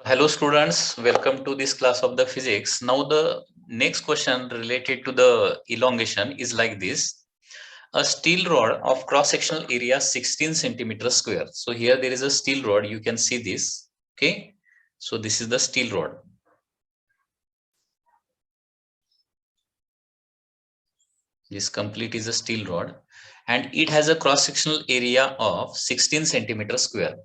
Hello students, welcome to this class of the physics. Now the next question related to the elongation is like this. A steel rod of cross-sectional area 16 centimeters square. So here there is a steel rod, you can see this. Okay, so this is the steel rod. This complete is a steel rod and it has a cross-sectional area of 16 centimeters square.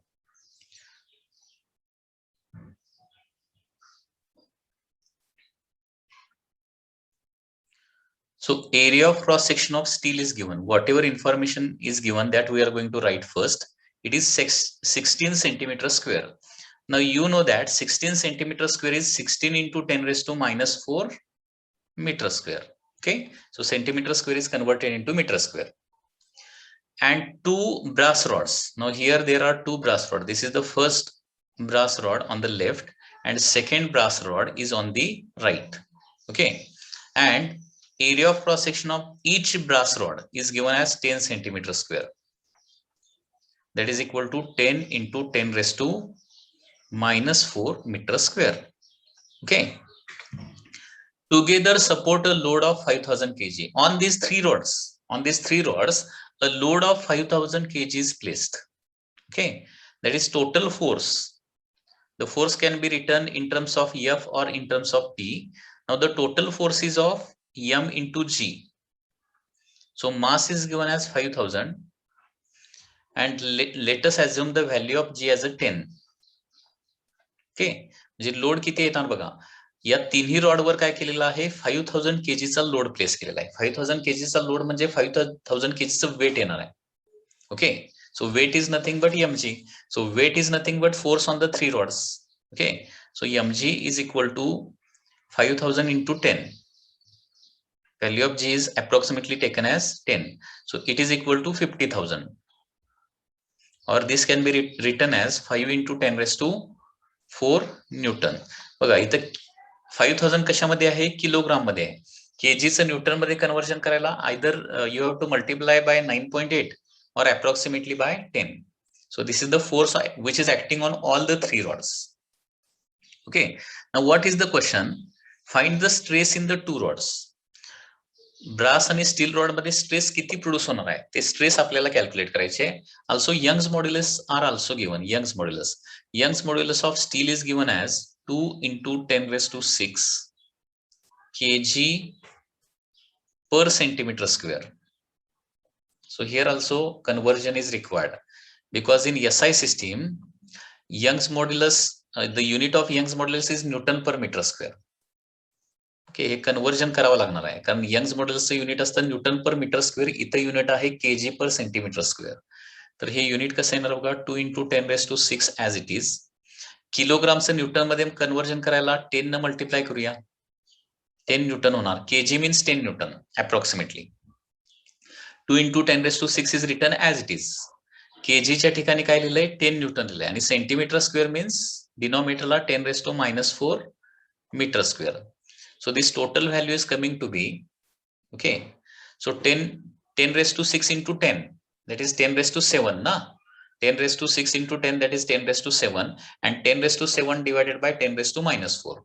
So area of cross section of steel is given. Whatever information is given that we are going to write first. It is 16 centimeters square. Now you know that 16 centimeters square is 16 into 10 raised to minus 4 meter square. Okay. So centimeter square is converted into meter square. And two brass rods. Now here there are two brass rods. This is the first brass rod on the left and second brass rod is on the right. Okay. And area of cross section of each brass rod is given as 10 centimeters square. That is equal to 10 into 10 raised to minus 4 meters square. Okay. Together support a load of 5000 kg. On these three rods, a load of 5000 kg is placed. Okay. That is total force. The force can be written in terms of F or in terms of T. Now the total force is of M into G. So mass is given as 5000 and let us assume the value of G as a 10. Okay म्हणजे load किती येतात बघा या तिन्ही रॉडवर काय केलेलं आहे 5000 केजीचा load place केलेला आहे 5000 केजीचा लोड म्हणजे 5000 केजीचं वेट येणार आहे okay so weight is nothing but mg so weight is nothing but force on the three rods okay so mg is equal to 5000 into 10 value of g is approximately taken as 10 so it is equal to 50000 or this can be written as 5 into 10 raised to 4 newton बघा इथं 5000 कशामध्ये आहे kilogram मध्ये आहे केजीचं newton मध्ये conversion करायला either you have to multiply by 9.8 or approximately by 10 so this is the force which is acting on all the three rods okay now what is the question find the stress in the two rods brass आणि steel rod मध्ये stress किती produce होणार आहे ते stress आपल्याला calculate करायचे also Young's modulus are also given Young's modulus of steel is given as 2 into 10 raised to 6 kg per centimeter square so here also conversion is required because in SI system Young's modulus the unit of Young's modulus is Newton per meter square okay हे conversion करावं लागणार आहे कारण Young's मॉड्युलसचं unit असतं newton per metre square इथं unit आहे KG per centimetre square तर हे युनिट कसं येणार बघा 2 into 10 raised to 6 as it is किलोग्रामचं न्यूटन मध्ये कन्वर्जन करायला 10 न मल्टिप्लाय करूया 10 न्यूटन होणार KG means 10 newton approximately 2 into 10 raised to 6 is written as it is केजीच्या ठिकाणी काय लिहिलंय 10 न्यूटन लिहिलंय आणि सेंटीमीटर स्क्वेअर मीन्स डिनॉमिनेटरला 10 raised to minus 4 metre square So this total value is coming to be, okay. So 10 raised to 6 into 10, that is 10 raised to 7, na? 10 raised to 6 into 10, that is 10 raised to 7, and 10 raised to 7 divided by 10 raised to minus 4.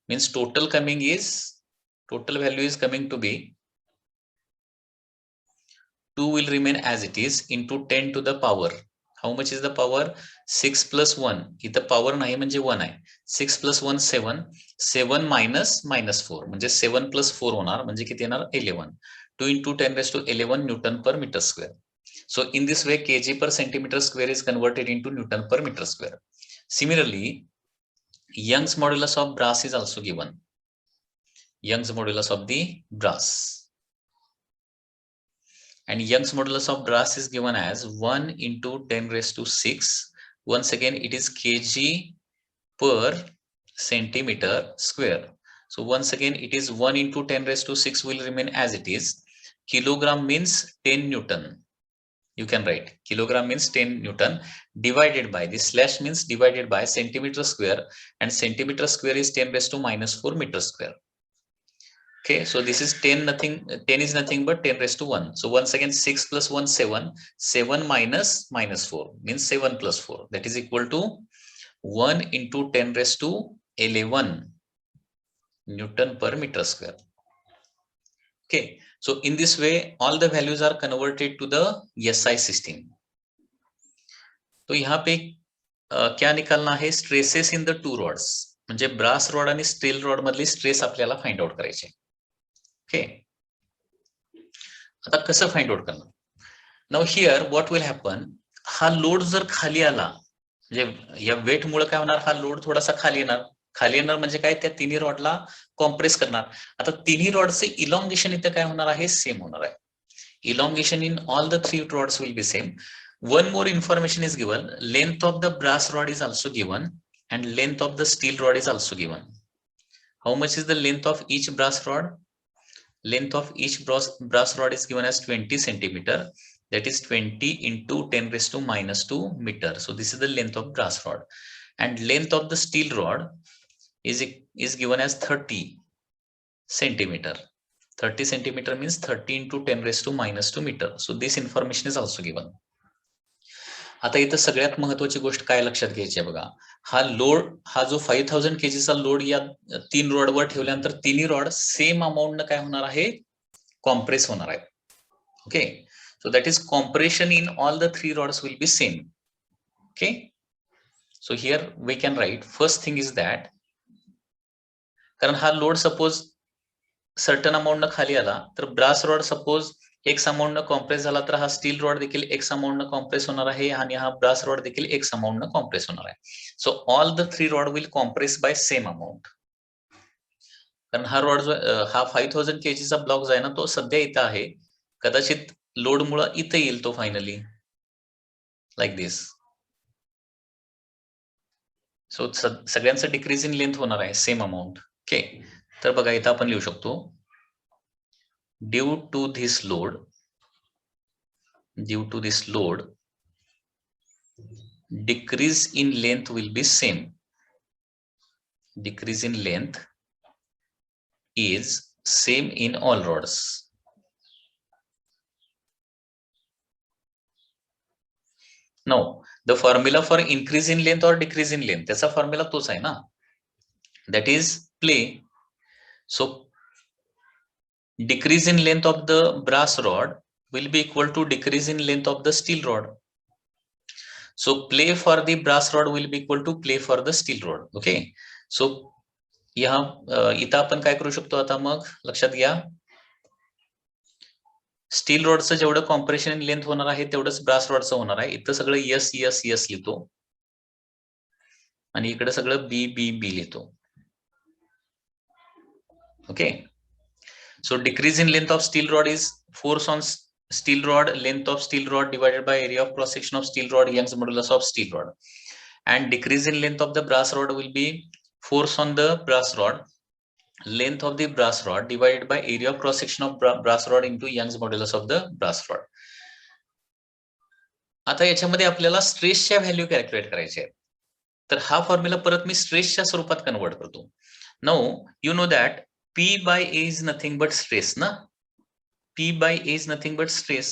Means total value is coming to be 2 will remain as it is into 10 to the power. How much is the power 6 plus 1 इथं power नाही म्हणजे 1 आहे 6 plus 1 7 minus 4 म्हणजे 7 plus 4 होणार म्हणजे किती येणार 11 2 into 10 raised to 11 Newton per meter square so in this way kg per centimeter square is converted into Newton per meter square similarly Young's modulus of brass is also given Young's modulus of the brass and Young's modulus of brass is given as 1 into 10 raised to 6 once again it is kg per centimeter square so once again it is 1 into 10 raised to 6 will remain as it is kilogram means 10 newton you can write kilogram means 10 newton divided by this slash means divided by centimeter square and centimeter square is 10 raised to minus 4 meter square okay so this is 10 is nothing but 10 raised to 1 so once again 6 plus 1 7 minus 4 means 7 plus 4 that is equal to 1 into 10 raised to 11 Newton per meter square. Okay, so in this way all the values are converted to the SI system. तो यहाँ पे क्या निकालना है, stresses in the two rods, म्हणजे brass rod आणि steel rod मधली stress आपल्याला फाइंड आउट करायचे. ओके, आता कसं फाइंड आउट करणार. Now here what will happen, हा लोड जर खाली आला, म्हणजे या वेट मुळे काय होणार, हा लोड थोडासा खाली येणार. खाली येणार म्हणजे काय, त्या तिन्ही रॉडला कॉम्प्रेस करणार. आता तिन्ही रॉडचे इलॉंगेशन इथं काय होणार आहे, सेम होणार आहे. Elongation in all the three rods will be same. One more information is given. Length of the brass rod is also given and length of the steel rod is also given. How much is the length of each brass rod? Length of each brass rod is given as 20 centimeter. That is 20 into 10 raised to minus 2 meter. So this is the length of brass rod. And length of the steel rod is given as 30 centimeter. 30 centimeter means 30 into 10 raised to minus 2 meter. So this information is also given. आता इथं सगळ्यात महत्वाची गोष्ट काय लक्षात घ्यायची आहे बघा, हा लोड, हा जो 5000 kgचा लोड या 3 रॉड वर ठेवल्यानंतर तिन्ही रॉड सेम अमाउंट न काय होणार आहे, कॉम्प्रेस होणार आहे. Okay, so that is compression in all the 3 rods will be same. Okay, so here we can write first thing is that, कारण हा लोड सपोज सर्टन अमाउंट न खाली आला तर brass rod suppose X amount न compress झाला तर हा स्टील रॉड देखील एक्स अमाउंट न कॉम्प्रेस होणार आहे आणि हा ब्रास रॉड देखील एक्स अमाउंट न कॉम्प्रेस होणार आहे. So all the 3 rod will compress by same amount. कारण हा रॉड जो हा 5000 kgचा ब्लॉक जो आहे ना, तो सध्या इथं आहे, कदाचित लोड मुळे इथं येईल तो फायनली, लाईक दिस. सो सगळ्यांचं डिक्रीज इन लेंथ होणार आहे सेम अमाउंट. ओके, तर बघा इथं आपण लिहू शकतो, due to this load, decrease in length will be same. Decrease in length is same in all rods. Now the formula for increase in length or decrease in length, त्याचा formula तोच आहे ना, that is play. So decrease in length of the brass rod will be equal to decrease in length of the steel rod. So play for the brass rod will be equal to play for the steel rod. Okay, so इथं आपण काय करू शकतो, आता मग लक्षात घ्या, steel रॉडचं जेवढं compression in length होणार आहे तेवढंच ब्रास रॉडचं होणार आहे. इथं सगळं यस यस यस लिहितो आणि इकडे सगळं बी बी बी लिहितो. Okay, so decrease in length of steel rod is force on steel rod, length of steel rod divided by area of cross section of steel rod, Young's modulus of steel rod. And decrease in length of the brass rod will be force on the brass rod, length of the brass rod divided by area of cross section of brass rod into Young's modulus of the brass rod. आता याच्यामध्ये आपल्याला स्ट्रेसच्या value calculate करायचे आहेत, तर हा formula परत मी स्ट्रेसच्या स्वरूपात convert करतो. Now you know that P by A is nothing but stress ना, P by A is nothing but stress.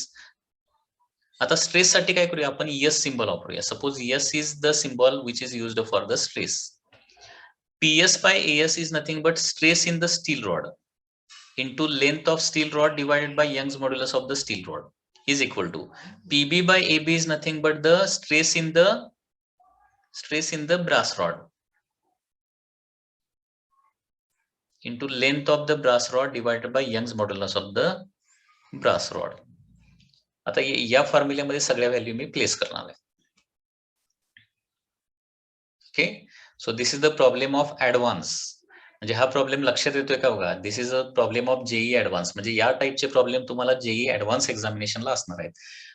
आता स्ट्रेस साठी काय करूया आपण, S सिंबल वापरूया. Suppose S is the symbol which is used for the stress. PS by AS is nothing but stress in the steel rod into length of steel rod divided by Young's modulus of the steel rod is equal to PB by AB is nothing but the stress in the brass rod into length of the brass rod divided by Young's modulus of the brass rod. आता या फॉर्म्युल्यामध्ये सगळ्या value मी place करणार आहे. Okay, so this is the problem of advance. म्हणजे हा problem लक्षात येतोय का बघा, this is a problem of JEE advance. म्हणजे या टाइपचे प्रॉब्लेम तुम्हाला जेई ऍडव्हान्स एक्झामिनेशनला असणार आहेत.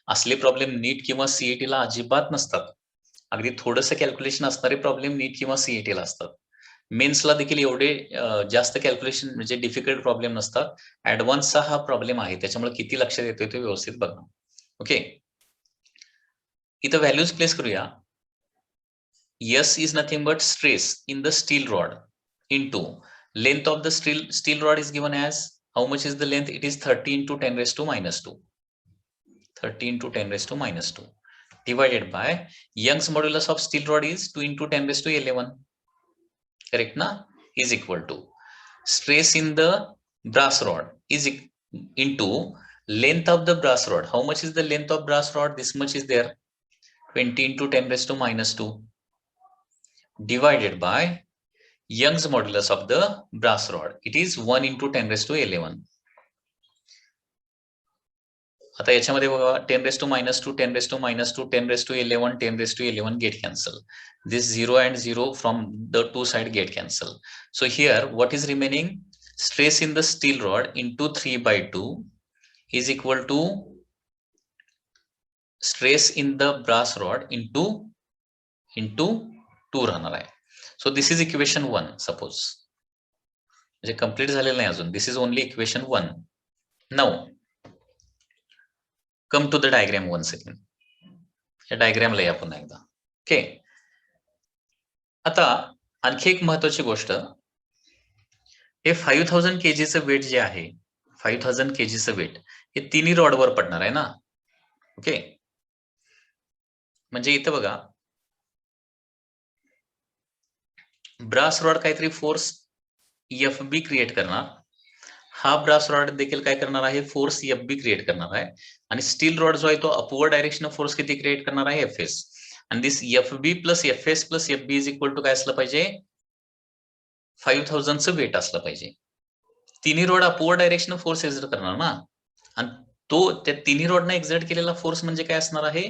असले प्रॉब्लेम नीट किंवा सीईटी ला अजिबात नसतात. अगदी थोडंसं कॅल्क्युलेशन असणारे प्रॉब्लेम नीट किंवा सीईटी ला असतात. मेन्सला देखील एवढे जास्त कॅल्क्युलेशन म्हणजे डिफिकल्ट प्रॉब्लेम नसतात. ऍडव्हान्सचा हा प्रॉब्लेम आहे, त्याच्यामुळे किती लक्षात येतोय ते व्यवस्थित बघा. ओके, इथं व्हॅल्यूज प्लेस करूया. S is nothing but stress in the steel rod into length of the steel rod is given as, how much is the length? It is 30 into 10 raised to minus 2. 30 into 10 raised to minus 2. divided by Young's modulus of steel rod is 2 into 10 raised to 11. Correct na? Is equal to stress in the brass rod is into length of the brass rod. How much is the length of brass rod? This much is there. 20 into 10 raised to minus 2 divided by Young's modulus of the brass rod. It is 1 into 10 raised to 11. आता याच्यामध्ये बघा 10 raised to minus 2, 10 raised to minus 2, 10 raised to 11, 10 raised to 11 get cancel. This 0 and 0 from the two side get cancel. So here what is remaining? Stress in the steel rod into 3 by 2 is equal to stress in the brass rod into 2 राहणार आहे. So this is equation 1 suppose. म्हणजे complete झालेलं नाही अजून. This is only equation 1. Now come to the diagram once again. या डायग्रामला या पुन्हा एकदा. ओके. आता आणखी एक महत्वाची गोष्ट, हे 5000 kgचं वेट जे आहे, 5000 kgचं वेट हे तिन्ही रॉडवर पडणार आहे ना. ओके. म्हणजे इथं बघा ब्रास रॉड काहीतरी फोर्स FB क्रिएट करणार, हा ब्रास रॉड देखील काय करणार आहे, फोर्स FB क्रिएट करणार आहे, आणि स्टील रॉड जो आहे तो अपवर्ड डायरेक्शन फोर्स किती क्रिएट करणार आहे, FS. आणि this FB plus FS plus FB is equal to काय असलं पाहिजे, 5000चं वेट असलं पाहिजे. तिन्ही rod upward direction force exert करणार ना, आणि तो त्या तिन्ही रॉडने एक्झर्ट केलेला फोर्स म्हणजे काय असणार आहे,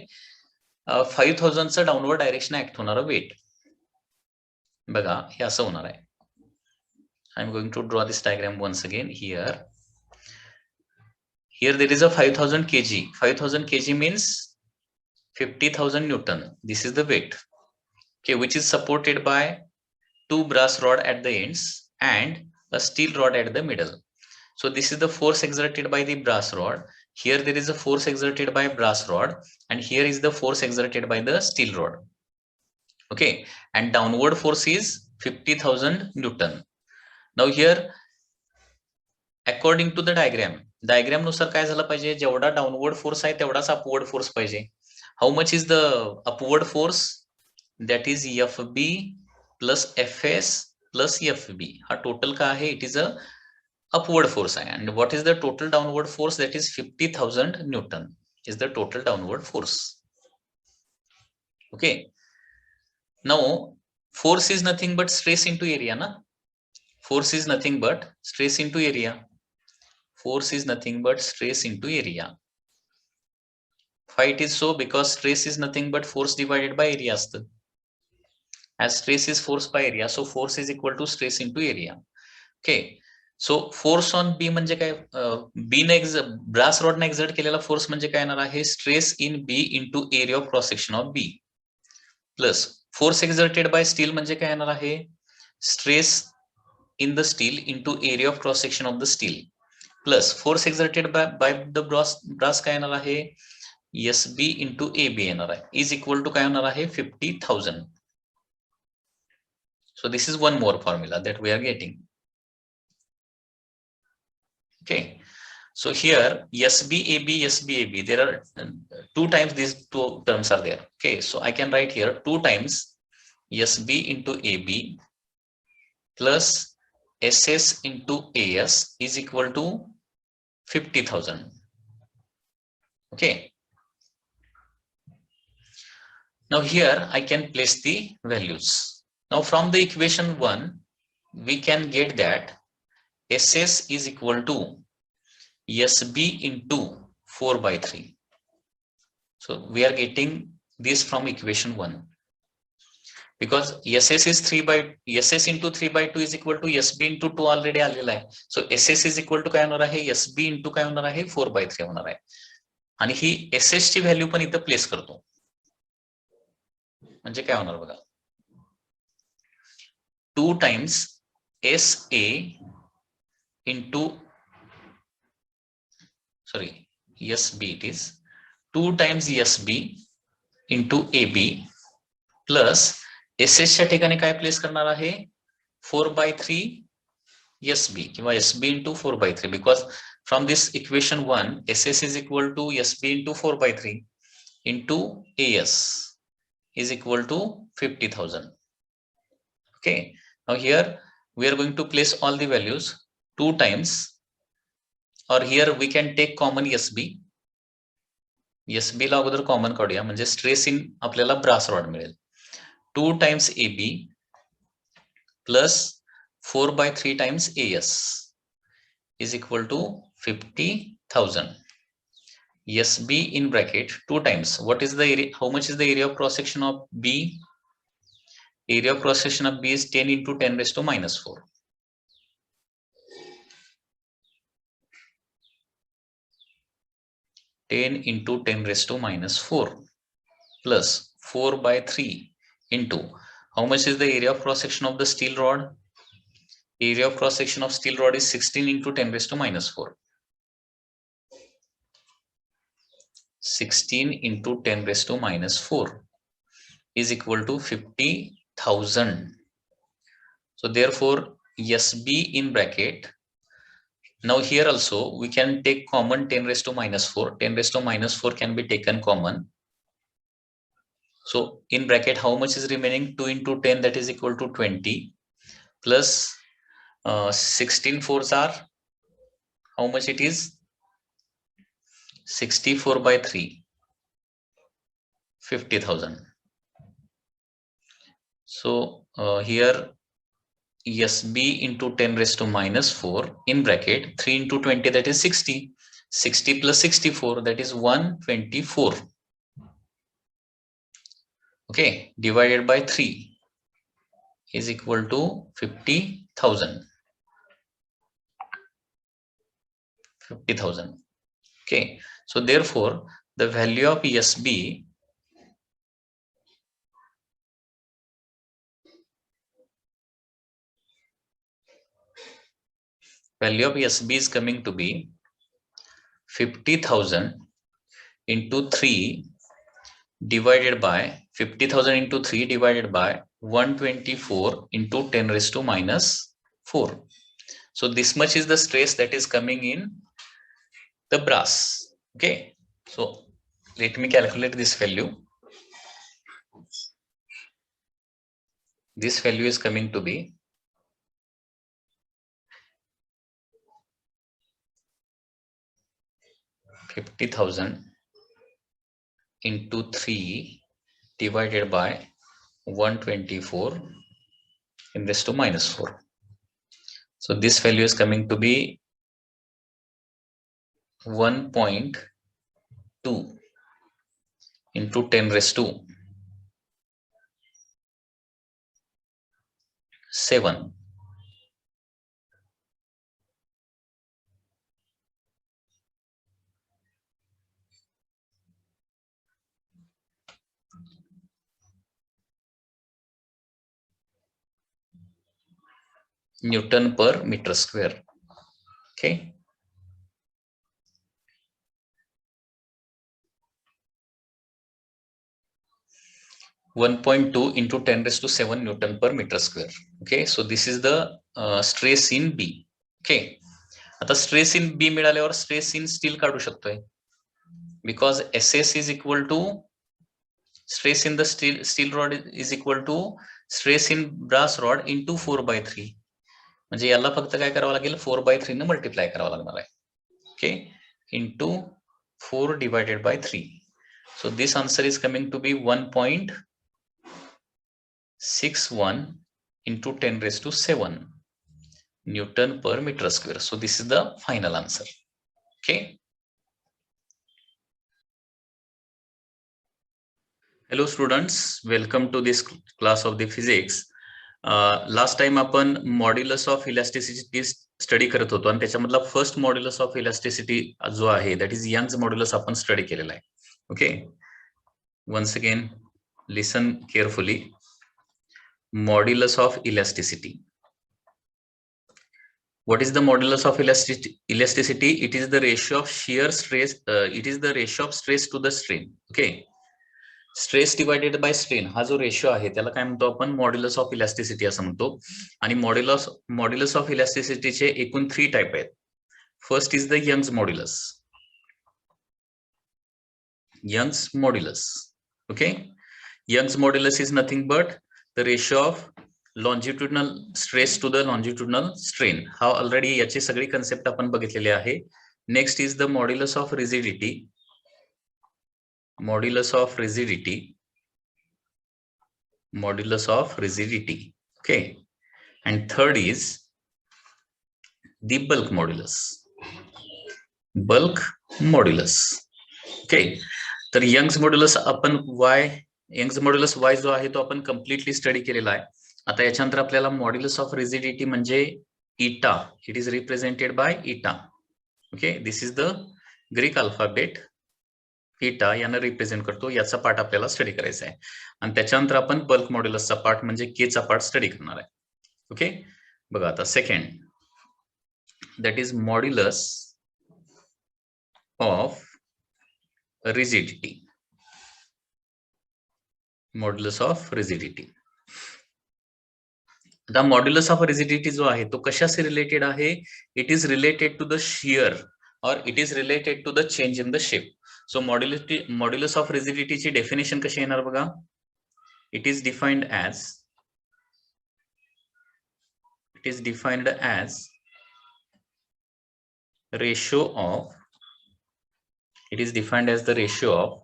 5000चं डाऊनवर्ड डायरेक्शन ऍक्ट होणारं वेट. बघा हे असं होणार आहे. I'm going to draw this diagram once again here. Here there is a 5000 kg. 5000 kg means 50,000 Newton. This is the weight, okay, which is supported by 2 brass rod at the ends and a steel rod at the middle. So this is the force exerted by the brass rod. Here there is a force exerted by brass rod, and here is the force exerted by the steel rod. Okay, and downward force is 50,000 Newton. Now here according to the diagram नुसार काय झालं पाहिजे, जेवढा downward force आहे तेवढाच upward force पाहिजे. How much is the upward force, that is FB plus FS plus FB. हा total काय आहे, it is a upward force आहे. and what is the total downward force, that is 50,000 Newton is the total downward force. Okay, now force is nothing but stress into area na. Force is nothing but stress into area. Force is nothing but stress into area. Why it is so? Because stress is nothing but force divided by area असतं. As stress is force by area, so force is equal to stress into area. Okay, so force on B म्हणजे काय, B ने brass rod ने exert केलेला force म्हणजे काय येणार आहे, stress in B into area of cross section of B plus force exerted by steel म्हणजे काय येणार आहे, stress in the steel into area of cross section of the steel plus force exerted by the brass काय येणार आहे, SB into AB येणार आहे, is equal to काय होणार आहे, 50,000. So this is one more formula that we are getting. Okay, so here SB AB, there are 2 times these two terms are there. Okay, so I can write here 2 times SB into AB plus SS into AS is equal to 50,000. Okay. Now here I can place the values. Now from the equation 1, we can get that SS is equal to SB into 4 by 3. So we are getting this from equation 1. Because SS is 3 by SS into 3 by 2 is equal to SB into 2 already आलेला आहे. So SS is equal to काय होणार आहे, SB into काय होणार आहे, 4 by 3 होणार आहे. आणि ही SS ची व्हॅल्यू पण इथं प्लेस करतो. म्हणजे काय होणार बघा, 2 times SA into SB, it is 2 times SB into AB plus SS च्या ठिकाणी काय प्लेस करणार आहे, 4 by 3 SB किंवा SB into 4 by 3, because from this equation 1 SS is equal to SB into 4 by 3. into AS is equal to 50,000. Okay, now here we are going to place all the values 2 times, or here we can take common SB. SB ला अगोदर common काढूया, म्हणजे stress in आपल्याला brass rod मिळेल 2 times AB plus 4/3 times AS is equal to 50,000. SB in bracket 2 times. What is the area? How much is the area of cross section of B? Area of cross section of B is 10 into 10 raised to minus 4. 10 into 10 raised to minus 4 plus 4/3 into how much is the area of cross section of the steel rod? Area of cross section of steel rod is 16 into 10 raised to minus 4. 16 into 10 raised to minus 4 is equal to 50,000. So therefore SB in bracket, now here also we can take common 10 raised to minus 4. 10 raised to minus 4 can be taken common. So in bracket how much is remaining? 2 into 10, that is equal to 20, plus 16 fours are how much it is? 64/3, 50,000. So here SB into 10 raised to minus 4 in bracket 3 into 20, that is 60. 60 plus 64, that is 124. Okay, divided by 3 is equal to 50,000. 50,000. Okay, so therefore the value of SB is coming to be 50,000 into 3 divided by 50,000 into 3 divided by 124 into 10 raised to minus 4. So this much is the stress that is coming in the brass. Okay, so let me calculate this value. This value is coming to be 50,000 into 3 divided by 124 in raised to minus 4. So this value is coming to be 1.2 into 10 raised to 7. Newton per meter square. Okay. (1.2 into 10 raised to 7 Newton per meter square. Okay, so this is the stress in B. Okay, आता stress in B मिळाल्यावर stress in steel काढू शकतोय, because SS is equal to stress in the steel rod is equal to stress in brass rod into 4/3. म्हणजे याला फक्त काय करावं लागेल, 4/3 ने मल्टिप्लाय करावं लागणार आहे. Okay, into 4 divided by 3. So this answer is coming to be 1.61 into 10 raised to 7 Newton per meter square. So this is the final answer. Okay. Hello students, welcome to this class of the physics. Last time आपण modulus of elasticity study करत होतो आणि त्याच्यामधला first modulus of elasticity जो आहे that is Young's modulus आपण study केलेला आहे. Okay, once again listen carefully. Modulus of elasticity. What is the modulus of elasticity? It is the ratio of shear stress. It is the ratio of stress to the strain. Okay. Stress divided by strain हा जो ratio आहे त्याला काय म्हणतो आपण, modulus of elasticity असं म्हणतो. आणि मॉड्युलस ऑफ इलास्टिसिटीचे एकूण 3 टाइप आहेत. First is the Young's modulus. Young's modulus. Okay, Young's modulus is nothing but the ratio of longitudinal stress to the longitudinal strain. हा ऑलरेडी याची सगळी कन्सेप्ट आपण बघितलेली आहे. Next is the modulus of rigidity. Modulus of rigidity. Modulus of rigidity. Okay, and third is the bulk modulus. Bulk modulus. Okay, तर Young's modulus आपण Young's modulus वाय जो आहे तो आपण कम्प्लिटली स्टडी केलेला आहे. आता याच्यानंतर आपल्याला मॉड्युलस ऑफ रिजिडिटी म्हणजे इटा. इट इज रिप्रेझेंटेड बाय इटा. Okay, this is the Greek alphabet. इटा यानं रिप्रेझेंट करतो. याचा पार्ट आपल्याला स्टडी करायचा आहे. आणि त्याच्यानंतर आपण बल्क मॉड्युलसचा पार्ट म्हणजे के चा पार्ट स्टडी करणार आहे. ओके, बघा आता second, that is modulus of rigidity. Modulus of rigidity. The modulus of rigidity जो आहे तो कशाशी रिलेटेड आहे? It is related to the shear or it is related to the change in the shape. So modulus of rigidity ची definition कशी येणार बघा. It is defined as ratio of, it is defined as the ratio of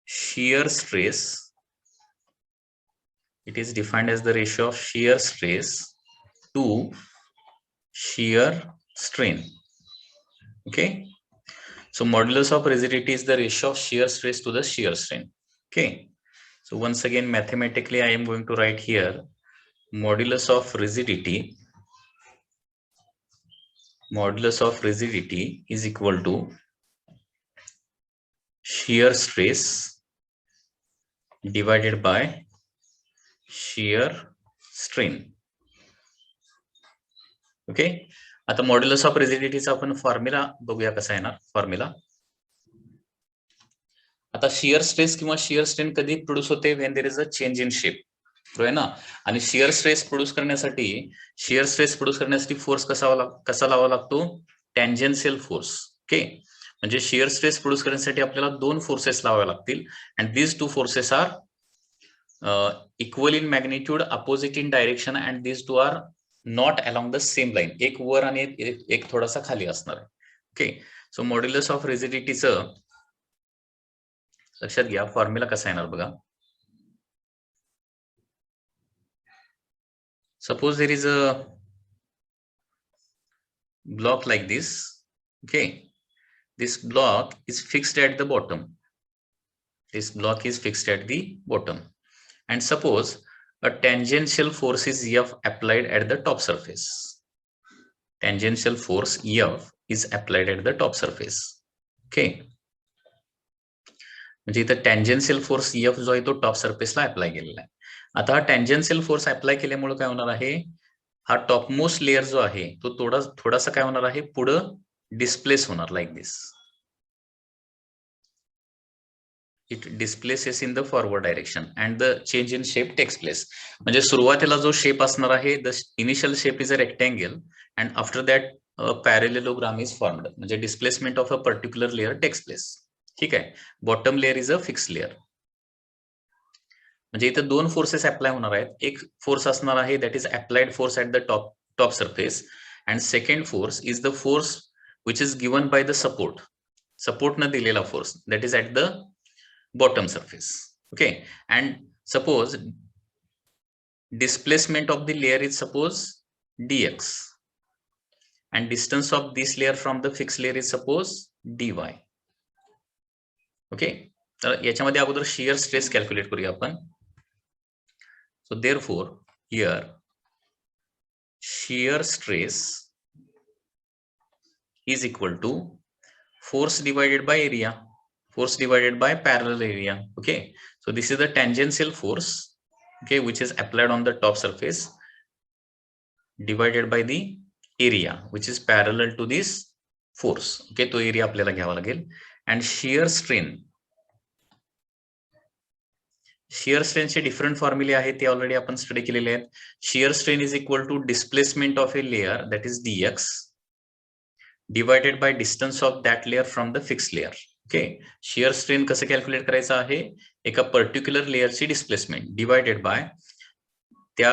shear stress. It is defined as the ratio of shear stress to shear strain. Okay, so modulus of rigidity is the ratio of shear stress to the shear strain. Okay, so once again mathematically I am going to write here modulus of rigidity. Modulus of rigidity is equal to shear stress divided by shear strain. Okay, आता modulus of रिजिडिटीचा आपण formula बघूया कसा येणार. Formula, आता shear stress किंवा shear strain कधी produce होते? When there is a change in shape. बरोबर आहे ना. आणि शियर स्ट्रेस प्रोड्यूस करण्यासाठी फोर्स कसा लावावा लागतो? Tangential force. ओके, म्हणजे शियर स्ट्रेस प्रोड्यूस करण्यासाठी आपल्याला दोन फोर्सेस लावावे लागतील. And these two forces are equal in magnitude, opposite in direction, and these to are not along the same line. एक वर आणि एक थोडासा खाली असणार आहे. ओके, सो मॉड्युलस ऑफ रिजिडिटीचं लक्षात घ्या. फॉर्म्युला कसा येणार बघा. Suppose there is a block like this. Okay, this block is fixed at the bottom. This block is fixed at the bottom, and suppose a tangential force is F applied at the top surface. Tangential force F is applied at the top surface. Okay, म्हणजे इथं tangential force F जो आहे तो top सरफेसला apply केलेला आहे. आता हा tangential force apply केल्यामुळे काय होणार आहे? हा टॉपमोस्ट लेअर जो आहे तो थोडासा काय होणार आहे? पुढं डिस्प्लेस होणार. Like this, it displaces in the forward direction and the change in shape takes place. म्हणजे सुरुवातीला जो शेप असणार आहे, the initial shape is a rectangle and after that parallelogram is formed. म्हणजे displacement of a particular layer takes place. ठीक आहे, bottom layer is a fix layer. म्हणजे इथे दोन फोर्सेस अप्लाय होणार आहेत. एक फोर्स असणार आहे that is applied force at the top surface, and second force is the force which is given by the support न दिलेला force, that is at the bottom surface. Okay, and suppose displacement of the layer is suppose dx, and distance of this layer from the fix layer is suppose dy. Okay, तर याच्यामध्ये अगोदर shear stress calculate करूया आपण. So therefore here shear stress is equal to force divided by area, force divided by parallel area. Okay, so this is the tangential force, okay, which is applied on the top surface divided by the area which is parallel to this force. Okay, तो area आपल्याला घ्यावा लागेल. And shear strain, shear स्ट्रेनचे different फॉर्म्युले आहेत, ते already आपण study केलेले आहेत. Shear strain is equal to displacement of a layer that is dx divided by distance of that layer from the fix layer. Okay. Shear strain कसं calculate करायचं आहे? एका पर्टिक्युलर लेअरची डिस्प्लेसमेंट डिवायडेड बाय त्या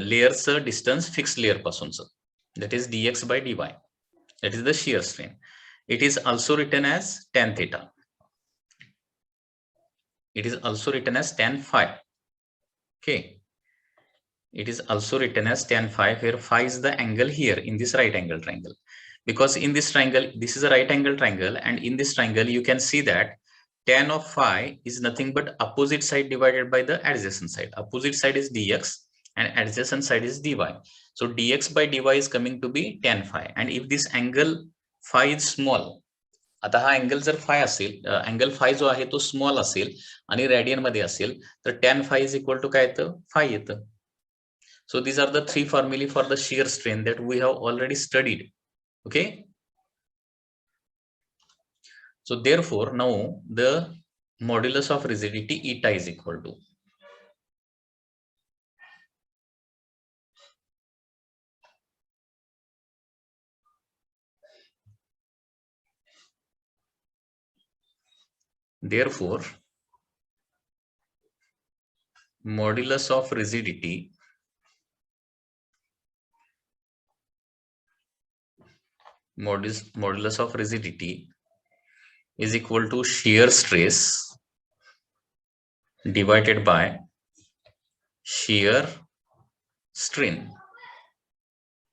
लेअरचं distance fix layer पासूनचं, that is dx by dy. That is the shear strain. It is also written as tan theta. It is also written as tan phi. Okay. It is also written as tan phi, where phi is the angle here in this right angle triangle. Because in this triangle, this is a right angle triangle, and in this triangle, you can see that tan of phi is nothing but opposite side divided by the adjacent side. Opposite side is dx and adjacent side is dy. So dx by dy is coming to be tan phi. And if this angle phi is small, आता हा angle जर फाय असेल, angle phi जो आहे तो small असेल आणि radian मध्ये असेल, तर tan phi is equal to काय येतं? फाय येतं. So these are the three formulae for the shear strain that we have already studied. Okay. So therefore now the modulus of rigidity eta is equal to therefore modulus of rigidity modulus of rigidity is equal to shear stress divided by shear strain.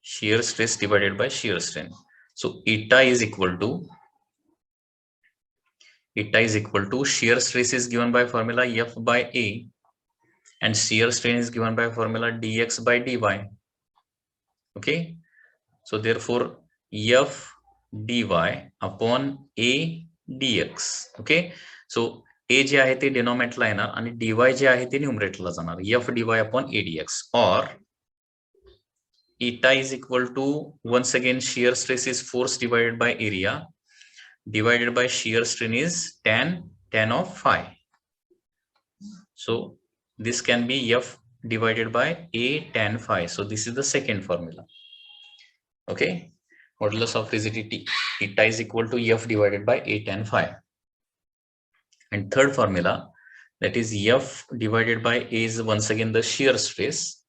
Shear stress divided by shear strain. So eta is equal to shear stress is given by formula F by A, and shear strain is given by formula dx by dy. Okay. So therefore F dy upon A dx. Okay. So A जे आहे ते डिनॉमिनेटरला येणार आणि dy जे आहे ते न्यूमरेटरला जाणार. F dy upon A dx, or eta is equal to, once again, shear stress is force divided by area divided by shear strain is tan of phi. So this can be F divided by A tan phi. So this is the second formula. Okay. Modulus of rigidity eta is equal to F divided by A tan phi. And third formula, that is F divided by A is once again the shear stress.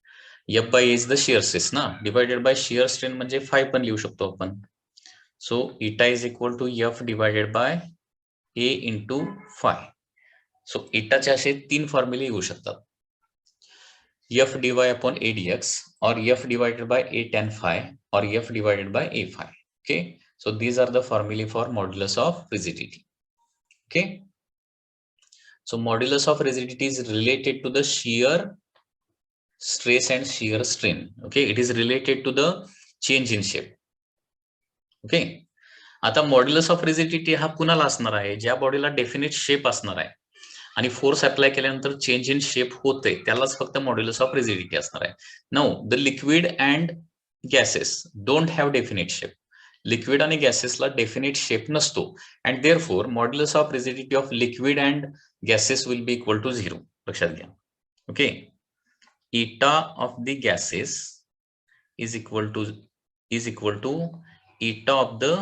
F by A is the shear stress ना, divided by shear strain म्हणजे phi पण लिहू शकतो आपण. So eta is equal to F divided by A into phi. So eta चे असे तीन फॉर्म्युले येऊ शकतात. F dy upon A dx, or F divided by A tan phi, or F divided by A phi. Okay. So these are the formulae for modulus of rigidity. Okay. So modulus of rigidity is related to the shear stress and shear strain. Okay. It is related to the change in shape. Okay. आता modulus of rigidity हा कुणाला असणार आहे? ज्या बॉडीला definite shape असणार आहे आणि फोर्स अप्लाय केल्यानंतर चेंज इन शेप होते, त्यालाच फक्त मॉड्युलस ऑफ रिजिडिटी असणार आहे. Now the liquid and gases don't have definite shape. Liquid आणि गॅसेसला डेफिनेट शेप नसतो, and therefore modulus of rigidity of liquid and gases will be equal to 0. लक्षात घ्या. Okay. eta of the gases is equal to eta of the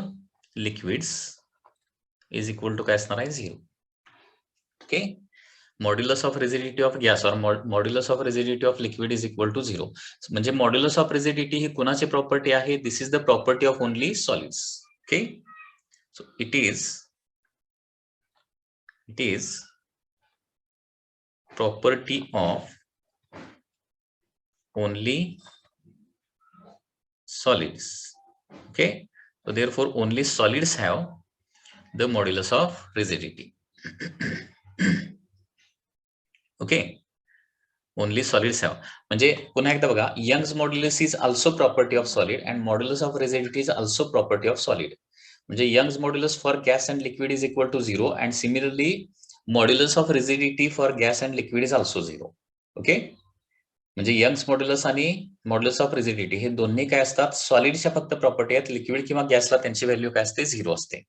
liquids is equal to काय असणार आहे? 0. Okay. Modulus of rigidity of gas or modulus of rigidity of liquid is equal to 0. म्हणजे modulus of rigidity ही कुणाची property आहे? This is the property of only solids. Okay. So it is property of only solids. Okay. So therefore only solids have the modulus of rigidity. Okay. Only solids have. म्हणजे पुन्हा एकदा बघा, Young's modulus is also property of solid and modulus of rigidity is also property of solid. म्हणजे Young's modulus for gas and liquid is equal to 0, and similarly modulus of rigidity for gas and liquid is also 0. Okay. म्हणजे Young's modulus आणि modulus of rigidity हे दोन्ही काय असतात? सॉलिडच्या फक्त property आहेत. Liquid किंवा गॅसला त्यांची व्हॅल्यू काय असते? 0 असते.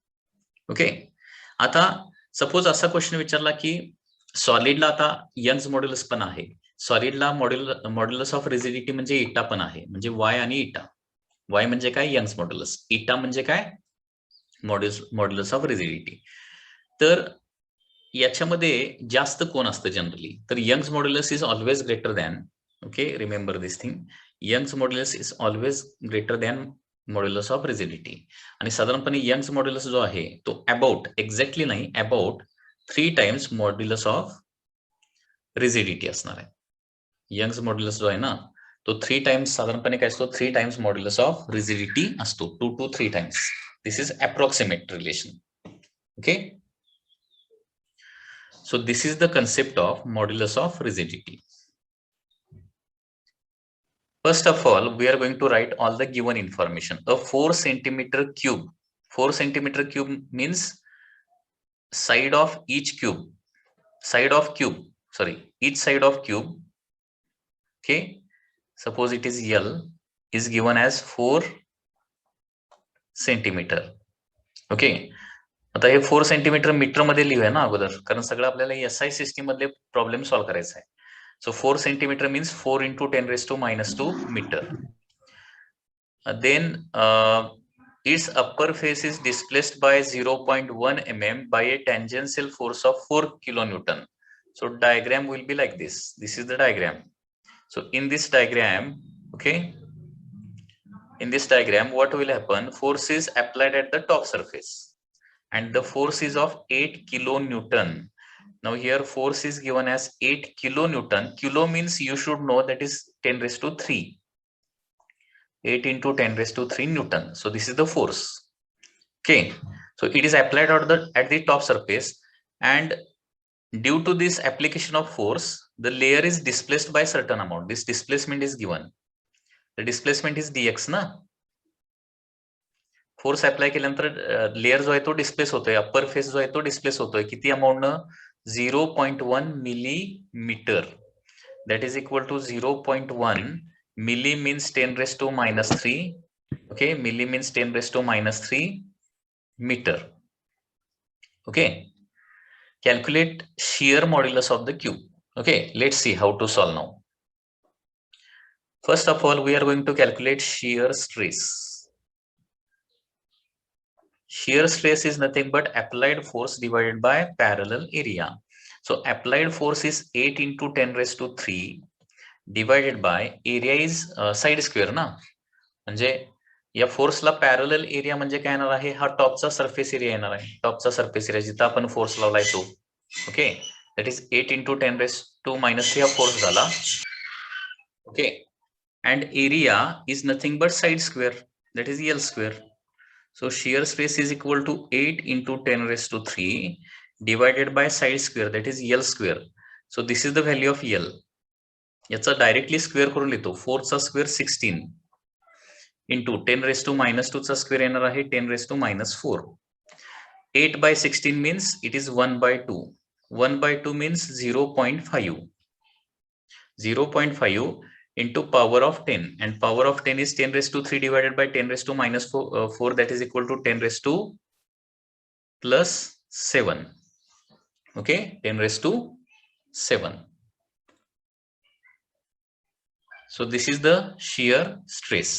ओके. आता सपोज असा क्वेश्चन विचारला की सॉलिडला आता यंग्स मॉड्युलस पण आहे, सॉलिडला मॉड्युलस ऑफ रिजिडिटी म्हणजे इटा पण आहे, म्हणजे वाय आणि इटा. वाय म्हणजे काय? Young's modulus. इटा म्हणजे काय? Modulus of rigidity. तर याच्यामध्ये जास्त कोण असतं जनरली, तर Young's modulus is always greater than, okay, remember this thing, Young's modulus is always greater than modulus of rigidity. आणि साधारणपणे यंग्स मॉड्युलस जो आहे तो अबाउट, एक्झॅक्टली नाही, about 3 times modulus of rigidity असणार आहे. यंग्स मॉड्युलस जो आहे ना तो 3 टाइम्स, साधारणपणे काय असतो, 3 टाइम्स मॉड्युलस ऑफ रिजिडिटी असतो, 2 to 3 times. This is approximate relation. Okay, so this is the concept of modulus of rigidity. First of all, we are going to write all the given information. A 4 centimeter cube. 4 centimeter cube means side of each cube. Side of cube. Sorry, each side of cube. Okay. Suppose it is L is given as 4 centimeter. Okay. आता हे 4 centimetre metre मध्ये लिहूया ना अगोदर, कारण सगळं आपल्याला SI system मधले problem solve करायचा आहे. So 4 centimeter means 4 into 10 raised to minus 2 meter. Then its upper face is displaced by 0.1 mm by a tangential force of 4 kilonewton. So diagram will be like this. This is the diagram. So in this diagram, okay, in this diagram, what will happen? Force is applied at the top surface, and the force is of 8 kilonewton. Now here force is given as 8 kilonewton. Kilo means you should know that is 10 raised to 3. 8 into 10 raised to 3 Newton. So this is the force. Okay. So it is applied at the top surface, and due to this application of force, the layer is displaced by certain amount. This displacement is given. The displacement is dx ना. Force apply केल्यानंतर layer जो आहे तो displace होतोय, upper face जो आहे तो displace होतोय, किती अमाउंट न 0.1 millimetre. That is equal to 0.1 milli means 10 raised to minus 3. Okay, milli means 10 raised to minus 3 meter. Okay, calculate shear modulus of the cube. Okay, let's see how to solve now. First of all, we are going to calculate shear stress. Shear stress is nothing but applied force divided by parallel area. So applied force is 8 into 10 raised to 3 divided by area is side square ना, म्हणजे या फोर्सला parallel area म्हणजे काय येणार आहे, हा टॉपचा surface area येणार आहे. टॉपचा सरफेस एरिया जिथं आपण फोर्स लावलाय तो. Okay, that is 8 into 10 raised to minus 3 हा फोर्स झाला. Okay, and area is nothing but side square, that is L square. So shear stress is equal to 8 into 10 raised to 3 divided by side square, that is L square. So this is the value of L. याचा directly square करून लिहितो. 4 चा square 16 into 10 raised to minus 2 चा square येणार आहे 10 raised to minus 4. 8 by 16 means it is 1 by 2. 1 by 2 means 0.5. 0.5 into power of 10, and power of 10 is 10 raised to 3 divided by 10 raised to minus 4, that is equal to 10 raised to plus 7. Okay, 10 raised to 7. So this is the shear stress.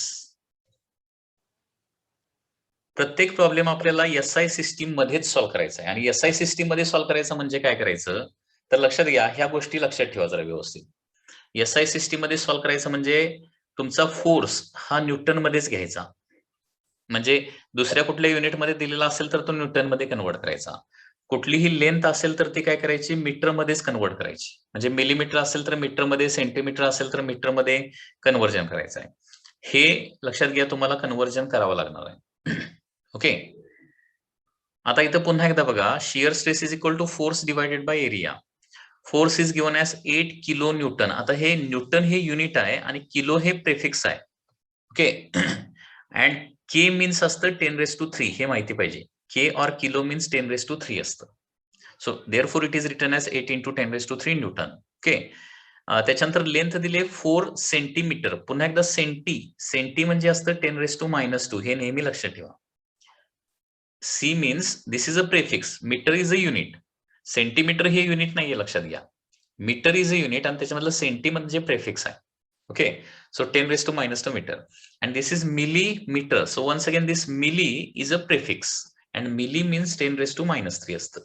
प्रत्येक problem आपल्याला SI system मध्येच solve करायचा आहे, आणि SI system मध्ये solve करायचं म्हणजे काय करायचं, तर लक्षात घ्या, ह्या गोष्टी लक्षात ठेवा जरा व्यवस्थित. SI सिस्टीम मध्ये सॉल्व्ह करायचं म्हणजे तुमचा फोर्स हा न्यूटन मध्येच घ्यायचा, म्हणजे दुसऱ्या कुठल्या युनिट मध्ये दिलेला असेल तर तो न्यूटन मध्ये कन्वर्ट करायचा. कुठलीही लेंथ असेल तर ती काय करायची, मीटर मध्येच कन्वर्ट करायची. म्हणजे मिलीमीटर असेल तर मीटर मध्ये, सेंटीमीटर असेल तर मीटर मध्ये कन्वर्जन करायचं आहे. हे लक्षात घ्या, तुम्हाला कन्वर्जन करावं लागणार आहे. ओके, आता इथं पुन्हा एकदा बघा, shear stress is equal to force divided by area. Force is given as 8 kilo newton. आता हे न्यूटन हे युनिट आहे आणि किलो हे प्रेफिक्स आहे. ओके, अँड के मीन्स असतं 10 raised to 3, हे माहिती पाहिजे. के और किलो मीन्स 10 raised to 3 असतं. So therefore it is written as 8 into 10 raised to 3 newton. Okay, त्याच्यानंतर लेंथ दिले 4 सेंटीमीटर. पुन्हा एकदा सेंटी म्हणजे असतं 10 raised to minus 2, हे नेहमी लक्षात ठेवा. C means this is a prefix, meter is a unit. Centimetre हे युनिट नाहीये, लक्षात घ्या. मीटर इज अ युनिट आणि त्याच्यामधलं सेंटी म्हणजे प्रेफिक्स आहे. Okay, so 10 raised to minus 2 meter, and this is millimeter. So once again this milli is a prefix. And milli means 10⁻³ असतं.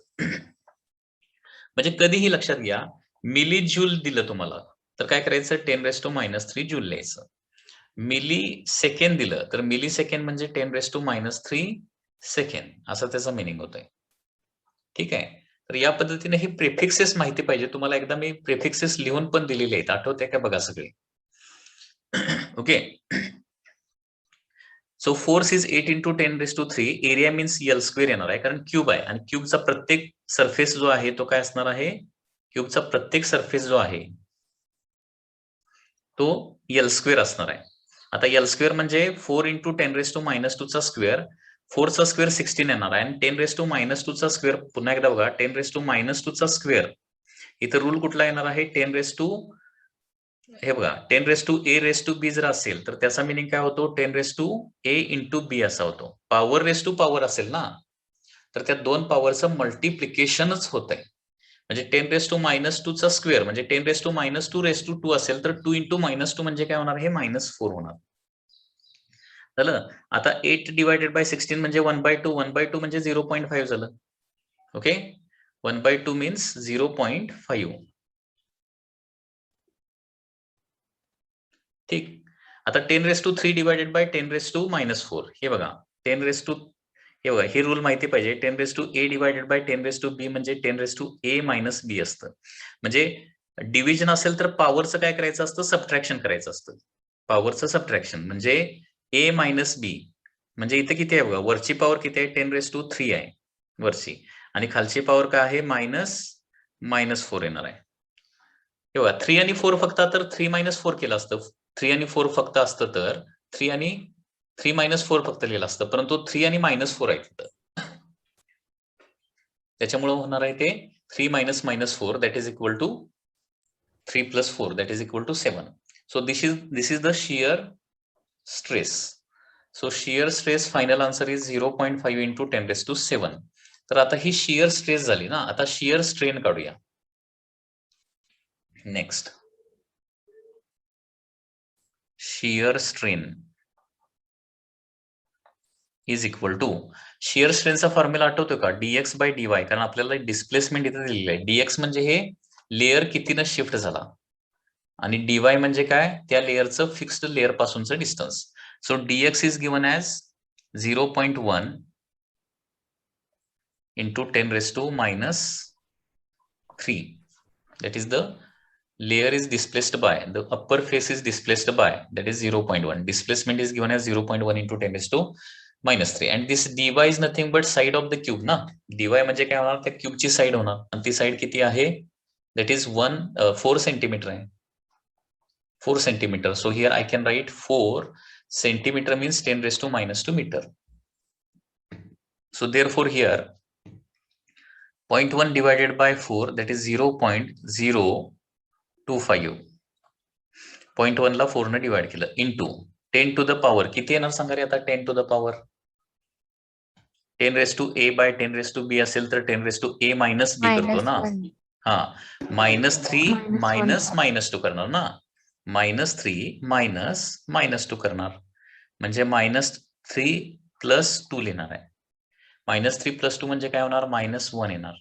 म्हणजे कधीही लक्षात घ्या, मिली जूल दिलं तुम्हाला तर काय करायचं, 10⁻³ जूल लिहायचं. मिली सेकंड दिलं तर मिली सेकंड म्हणजे 10⁻³ सेकंड, असं त्याचा मिनिंग होतोय. ठीक आहे. तर या पद्धतीने हे प्रिफिक्सेस माहिती पाहिजे तुम्हाला. एकदा मी प्रिफिक्सेस लिहून पण दिलेले आहेत, आठवते का बघा सगळे. Okay. So force is 8 × 10⁻³ area means L² येणार आहे, कारण क्यूब आहे आणि क्यूबचा प्रत्येक सरफेस जो आहे तो काय असणार आहे, क्यूबचा प्रत्येक सरफेस जो आहे तो L² असणार आहे. आता L² म्हणजे 4 × 10⁻² चा स्क्वेअर, 4 चा स्क्वेअर 16 येणार आहे आणि 10⁻² चा स्क्वेअर, पुन्हा एकदा बघा 10⁻² चा स्क्वेअर, इथं रूल कुठला येणार आहे, हे बघा 10⁻A⁻B जर असेल तर त्याचा मिनिंग काय होतो, 10⁻A × B असा होतो. पॉवर रेस टू पॉवर असेल ना, तर त्या दोन पॉवरचं मल्टिप्लिकेशनच होत आहे. म्हणजे 10⁻² चा स्क्वेअर म्हणजे 10⁻²⁻² असेल तर 2 × -2 म्हणजे काय होणार, हे -4 होणार. झालं. आता 8/16 म्हणजे 1/2, 1/2 म्हणजे 0.5 झालं. Okay, 1/2 means 0.5. ठीक. आता 10⁻³ /10⁻⁻4 हे बघा, हे बघा, हे रूल माहिती पाहिजे. 10⁻A/10⁻B म्हणजे 10⁻A - B असतं. म्हणजे डिव्हिजन असेल तर पॉवरचं काय करायचं असतं, सबट्रॅक्शन करायचं असतं. पॉवरचं सबट्रॅक्शन म्हणजे A - B म्हणजे इथे किती आहे बघा, वरची पॉवर किती आहे, 10⁻³ आहे वरची, आणि खालची पॉवर काय आहे, -4 येणार आहे. हे बघा 3 आणि 4 फक्त, तर 3 - 4 केलं असतं. 3 आणि 4 फक्त असतं तर 3 आणि 3 - 4 फक्त लिहिलं असतं, परंतु 3 आणि -4 आहे तिथं. त्याच्यामुळे होणार आहे ते 3 - -4 that is equal to 3 + 4 that is equal to 7. So this is the shear stress. So shear stress final answer is 0.5 × 10⁻7. तर आता ही शियर स्ट्रेस झाली ना, आता शियर स्ट्रेन काढूया. Next, shear strain is equal to, shear स्ट्रेनचा formula आठवतो का, dx/dy, कारण आपल्याला डिस्प्लेसमेंट इथे दिलेलं आहे. dx म्हणजे हे लेअर कितीनं शिफ्ट झाला आणि dy म्हणजे काय, त्या लेअरचं फिक्स्ड लेअर पासूनचं distance. So dx is given as 0.1 × 10⁻³ that is the layer is displaced by, the upper face is displaced by, that is 0.1. displacement is given as 0.1 × 10⁻³ and this dy is nothing but side of the cube ना. dy म्हणजे काय होणार, त्या क्यूबची side होणार आणि ती side किती आहे, that is 4 सेंटीमीटर आहे, 4 centimetre. So here I can write 4 centimeter means 10⁻² meter. So therefore here 0.1 divided by 4 that is 0.025. 0.1 ला 4 ने डिवाइड केलं इंटू 10 to the power किती येणार सांगा रे आता, 10 to the power 10⁻A/10⁻B असेल तर 10⁻A - B करतो ना. हा, -3 - -2 करणार ना, -3 - -2 करणार म्हणजे -3 + 2 लिहिणार आहे. -3 + 2 म्हणजे काय होणार, -1 येणार.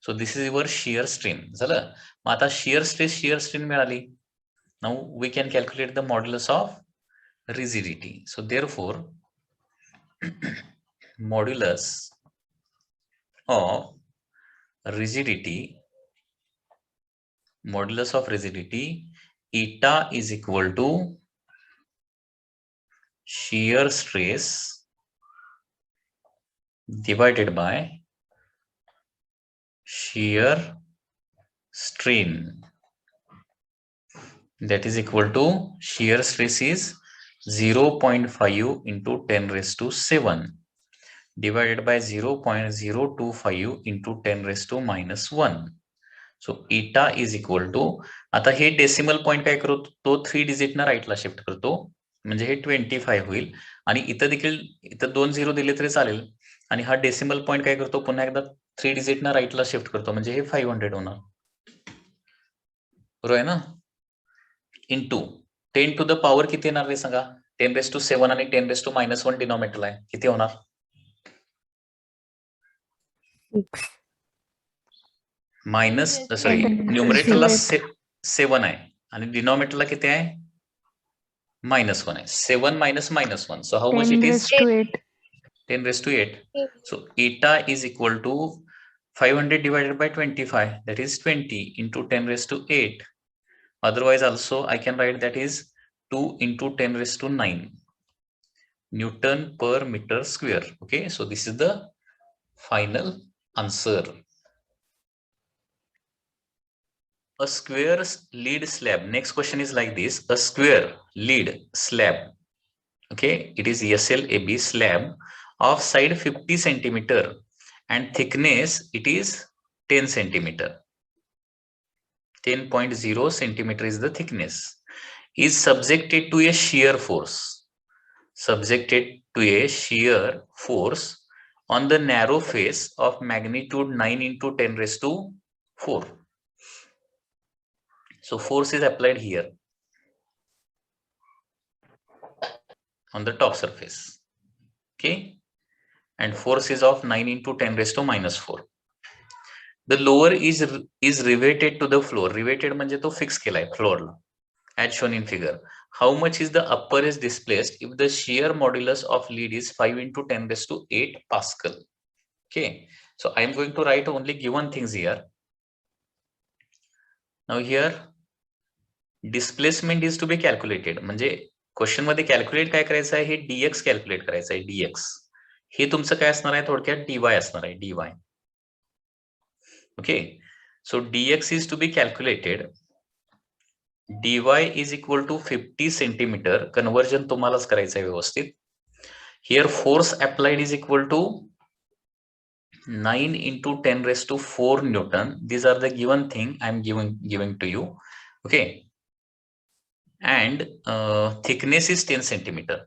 So this is your shear strain. झालं. मग आता शियर स्ट्रेन मिळाली. Now we can calculate the modulus of rigidity. So therefore modulus of rigidity eta is equal to shear stress divided by shear strain, that is equal to shear stress is 0.5 × 10⁻7 divided by 0.025 × 10⁻⁻1. सो eta is equal to, आता हे decimal point काय करतो, तो 3 डिजिटना राईटला shift करतो म्हणजे हे 25 होईल आणि इथं देखील इथं 2 0 दिले तरी चालेल आणि हा डेसिमल पॉइंट काय करतो, पुन्हा एकदा 3 डिजिटना राईटला शिफ्ट करतो म्हणजे हे 500 होणार. बरोबर आहे ना. इंटू 10 to the power किती येणार रे सांगा, 10⁻7 आणि 10⁻1 डिनॉमिनेटरला आहे, किती होणार मायनस सॉरी न्यूमरेटरला 7 आहे आणि डिनॉमिनेटरला किती आहे -1 आहे. 7 minus -1. So how much it is? 10 raised to 8. So eta is equal to 500 divided by 25. That is 20 into 10 raised to 8. Otherwise also I can write that is 2 into 10 raised to 9 Newton per meter square. Okay, so this is the final answer. A square lead slab. Next question is like this. A square lead slab. Okay, it is SLAB slab of side 50 centimeter and thickness it is 10 centimeter. 10.0 centimeter is the thickness. Is subjected to a shear force. Subjected to a shear force on the narrow face of magnitude 9 into 10 raised to 4. So force is applied here on the top surface. Okay, and force is of 9 into 10 raised to -4. The lower is riveted to the floor. Riveted म्हणजे तो fix केलाय floor ला, as shown in figure. How much is the upper is displaced if the shear modulus of lead is 5 into 10 raised to 8 Pascal? Okay, so I am going to write only given things here. Now here displacement is to be calculated. म्हणजे question मध्ये calculate काय करायचं आहे, हे dx calculate करायचं आहे. dx हे तुमचं काय असणार आहे, थोडक्यात dy असणार आहे, dy. Okay, so dx is to be calculated. dy is equal to 50 centimeter. Conversion तुम्हालाच करायचं आहे व्यवस्थित. Here force applied is equal to 9 into 10 raised to 4 Newton. These are the given thing I am giving to you. Okay, and thickness is 10 centimeter.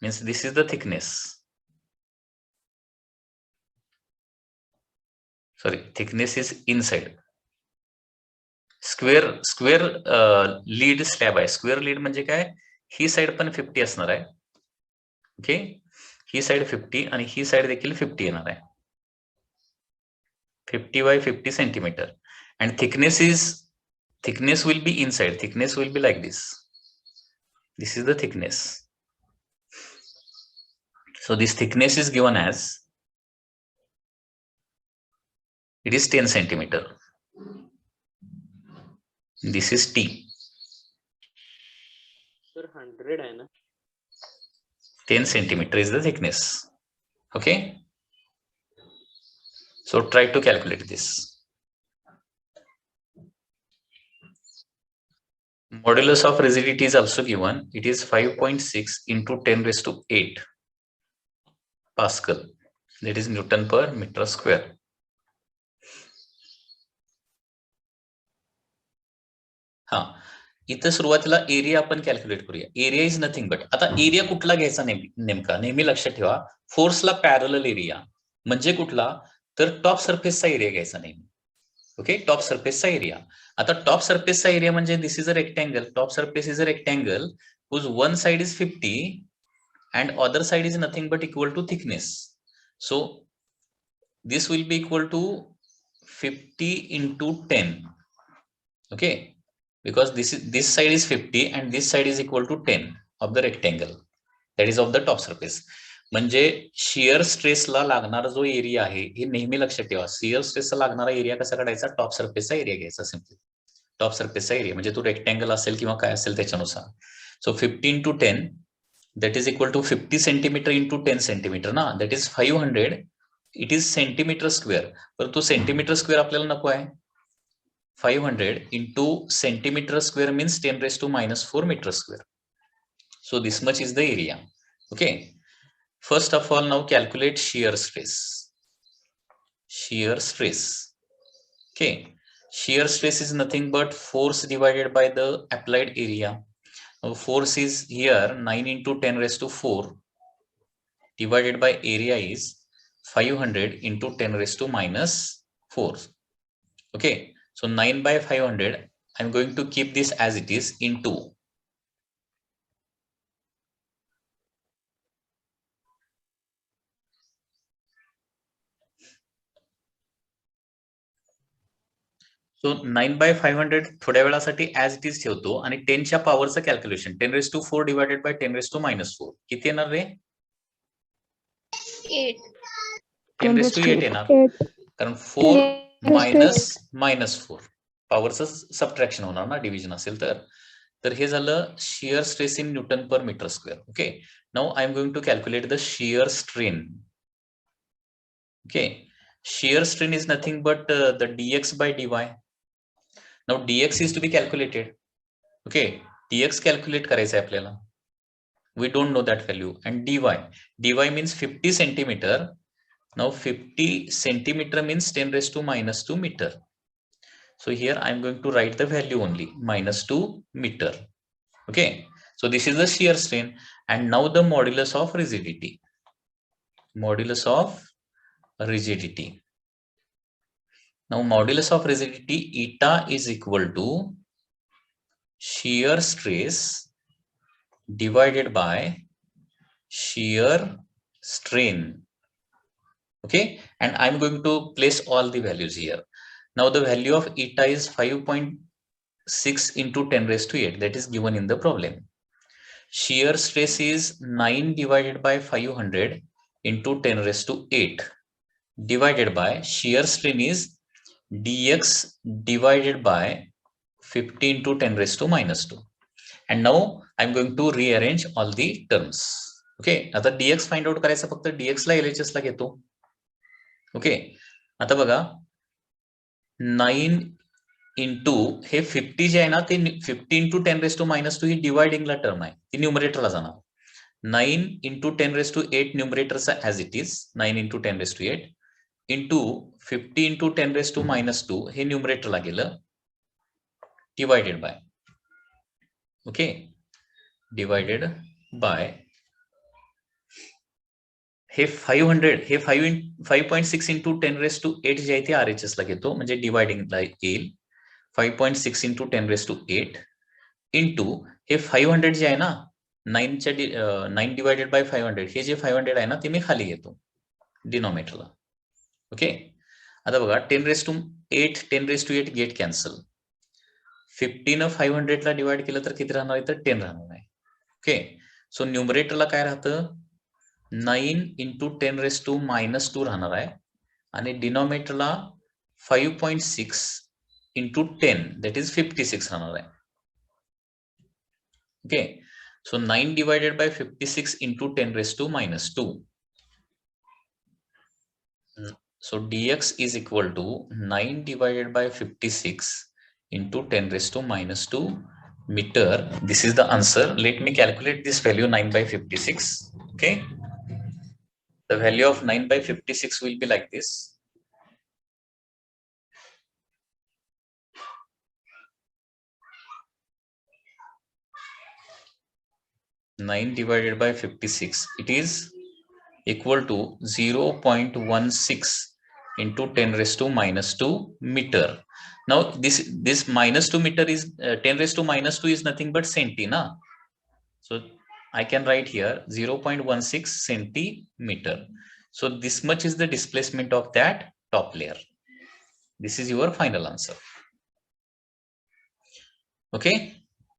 Means this is the thickness. Sorry, thickness is inside. Square lead slab आहे. Square lead म्हणजे काय, ही side पण 50 असणार आहे. Okay, ही side 50 आणि ही side देखील 50 येणार आहे. 50 by 50 centimeter. And thickness will be inside. Thickness will be like this. This is the thickness. So this thickness is given as, it is 10 centimeter. This is T. Sir, 100 hai na? 10 centimeter is the thickness. Okay. So try to calculate this. Modulus of rigidity is also given. It is 5.6 into 10 raised to 8 Pascal. That is Newton per meter square. हा, इथं सुरुवातीला area आपण calculate करूया. Area is nothing but, आता area कुठला घ्यायचा नेमका, नेहमी लक्षात ठेवा, फोर्सला पॅरलल एरिया म्हणजे कुठला, तर टॉप सरफेसचा एरिया घ्यायचा नेहमी. ओके, टॉप सरफेसचा एरिया. आता टॉप सरफेसचा एरिया म्हणजे this is a rectangle. Top surface is a rectangle whose one side is 50 and other side is nothing but equal to thickness. So this will be equal to 50 into 10. Okay, because this side is 50 and this side is equal to 10 of the rectangle, that is of the top surface. म्हणजे shear स्ट्रेसला लागणारा जो area आहे हे नेहमी लक्षात ठेवा. Shear स्ट्रेसला लागणारा area कसा काढायचा, टॉप सरफेसचा एरिया घ्यायचा. सिम्पली टॉप सरफेसचा एरिया म्हणजे तो रेक्टँगल असेल किंवा काय असेल त्याच्यानुसार. सो 50 into 10 that is equal to 50 centimeter into 10 centimeter ना, that is 500. It is centimeter square. परंतु सेंटीमीटर स्क्वेअर आपल्याला नको आहे. 500 into centimeter square means 10 raised to -4 meter square. So this much is the area. Okay, first of all now calculate shear stress. Shear stress. Okay, shear stress is nothing but force divided by the applied area. Now force is here 9 into 10 raised to 4 divided by area is 500 into 10 raised to -4. Okay, so 9 by 500, I'm going to keep this as it is into. सो 9/500 थोड्या वेळासाठी as it is ठेवतो आणि 10च्या पॉवरचं calculation 10⁴ divided by 10⁻⁻⁴ किती येणार रे? 10⁸ येणार, कारण 4 -4 पॉवरचं subtraction होणार ना डिव्हिजन असेल तर हे झालं shear stress in newton per metre square. Okay, now I am going to calculate the shear strain. Okay, shear strain is nothing but the dx by dy. Now dx is to be calculated. Okay, dx calculate करायचं आहे आपल्याला. We don't know that value. And dy means 50 centimeter. Now 50 centimeter means 10⁻⁻² meter. So here I am going to write the value only, -2 meter. Okay, so this is the shear strain. And now the modulus of rigidity. Modulus of rigidity. Now modulus of rigidity, eta is equal to shear stress divided by shear strain. Okay, and I'm going to place all the values here. Now the value of eta is 5.6 into 10⁸, that is given in the problem. Shear stress is 9 divided by 500 into 10⁸, divided by shear strain is dx divided by 50 into 10⁻². And now I'm going to rearrange all the terms. Okay, आता dx find out करायचं, फक्त dx ला LHS ला घेतो. Okay, आता बघा 9 into हे 50 जे आहे ना ते 50 into 10⁻² ही डिवायडिंगला term आहे, ती न्यूमरेटरला जाणार. 9 into 10⁸ न्यूमरेटरचा as it is 9 into 10⁸ into 50 into 10⁻² हे न्यूमरेटरला गेलं, divided by, okay, divided by हे 500 हे 5.6 into 10⁸ जे आहे ते RHS ला घेतो, म्हणजे डिवायडिंगला येईल 5.6 into 10⁸ इंटू हे 500 जे आहे ना 9 डिवायडेड बाय 500, हे जे 500 आहे ना ते मी खाली घेतो डिनॉमिनेटरला. ओके, आता बघा 10⁸ 10⁸ गेट कॅन्सल. 50 न 500 ला डिवाइड केलं तर किती राहणार आहे, तर 10 राहणार आहे. ओके, सो न्यूमरेटरला काय राहतं 9 into 10⁻² राहणार आहे आणि डिनॉमिनेटरला 5.6 into 10 that is 56 राहणार आहे. Okay, so 9 divided by 56 into 10⁻². So dx is equal to 9 divided by 56 into 10⁻² meter. This is the answer. Let me calculate this value 9/56. Okay, the value of 9/56 will be like this. Nine divided by 56, it is equal to 0.16 into 10⁻² meter. Now this -2 meter is 10⁻² is nothing but centi, na? So I can write here 0.16 centimeter. So this much is the displacement of that top layer. This is your final answer. Okay,